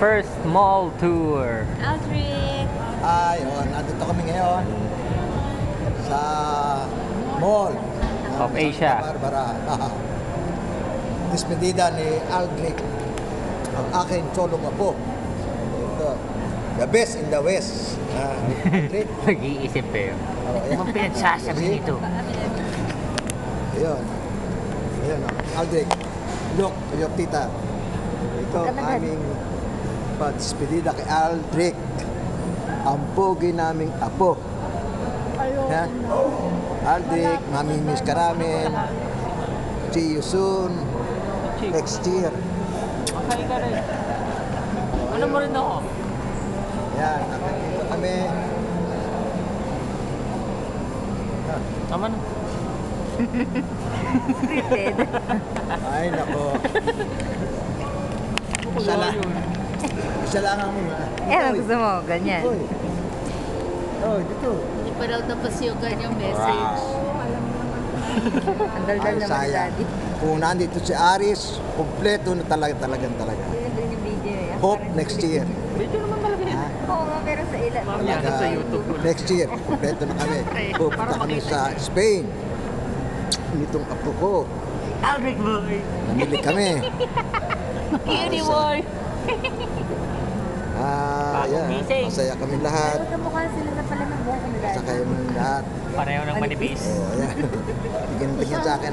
First mall tour. Aldrich! Ayun, nandito kami ngayon sa mall Of Asia. Santa Barbara. Despedida ni Aldrich, ang aking solong apo. Ito, the best in the West. Aldrich. Nag-iisip eh. Anong pinagsasabi nito? Ayun. Ayun, Aldrich. Look, your tita. Ito, aming despedida kay Aldrich. Ang pogi naming apo. Ha? Aldrich, mamimiss ka namin. See you soon. Next year. Okay ka rin. Ano mo rin ako? Yan, nakikita kami. Tama na. Scripted. Ay, nako. Isa lang. Isa lang ang Ano gusto mo? Ganyan. Oy. Oy, dito. Hindi pa raw tapos yung kanyang message. Ang daldal Ay, naman ni sayang. Daddy. Kung nandito si Aris, kompleto na talagang talaga. Yun din yung video eh. Hope next year. Video naman talaga yan. Oo nga, pero sa ilan. Mamaya Talaga, sa YouTube ko. next year, kompleto na kami. Pupunta kami sa Spain. Nitong apo ko. Aldrich boy. Namili kami. Cutie boy! Yan. gising. Masaya kami lahat. Pero kamukha sila na pala ng buhok ni Daddy. Sa kayo lahat. Pareho ng manipis. Oh, ayan. Tingin sa akin.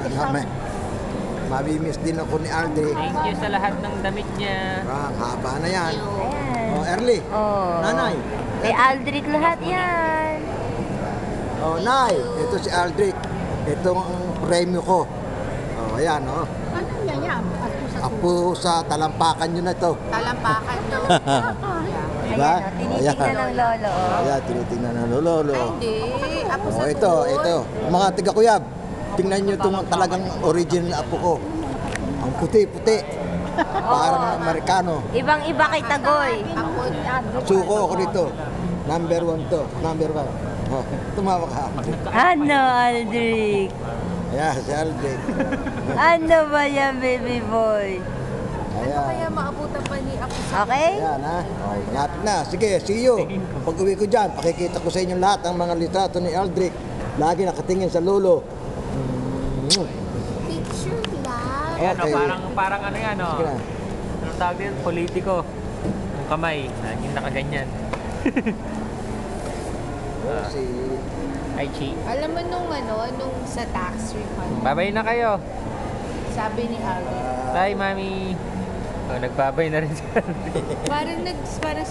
Mabimiss din ako ni Aldrich. Thank you sa lahat ng damit niya. Ang haba na yan. Ayan. Oh, early. Oh. Nanay. Kay Aldrich lahat yan. Oh, Nay. Ito si Aldrich. Ito ang premyo ko. Oh, ayan, oh. Ano niya yan? Apo sa talampakan nyo na ito. Talampakan nyo. Diba? Ayan, oh, tinitingnan ng lolo. Oh. Ayan, tinitingnan ng lolo. Hindi. Apo sa Oh, ito. Mga tiga-kuyab. Tingnan nyo itong talagang original apo ko. Ang puti-puti. Parang Amerikano. Ibang-iba kay Tagoy. Apo. Suko ako dito. Number 1 to. Number 1. Oh, tumawa ka. Ano, Aldrich? Ayan, si Aldrich. Ano ba yan, baby boy? Ayan. Kaya maabutan pa ni Apo sa... Okay? Ayan, ha? Lapit na. Sige, see you. Pag uwi ko dyan, pakikita ko sa inyo lahat ang mga litrato ni Aldrich. Lagi nakatingin sa lolo. Picture lang. Ayan, Okay. parang ano yan, Sige na. Anong tawag din? Politiko. Yung kamay, laging nakaganyan. Oh, si... Ay, chi. Alam mo nung sa tax refund, Babay na kayo. sabi ni Alvin, Bye, mami. Oh, nagbabay na rin siya. parang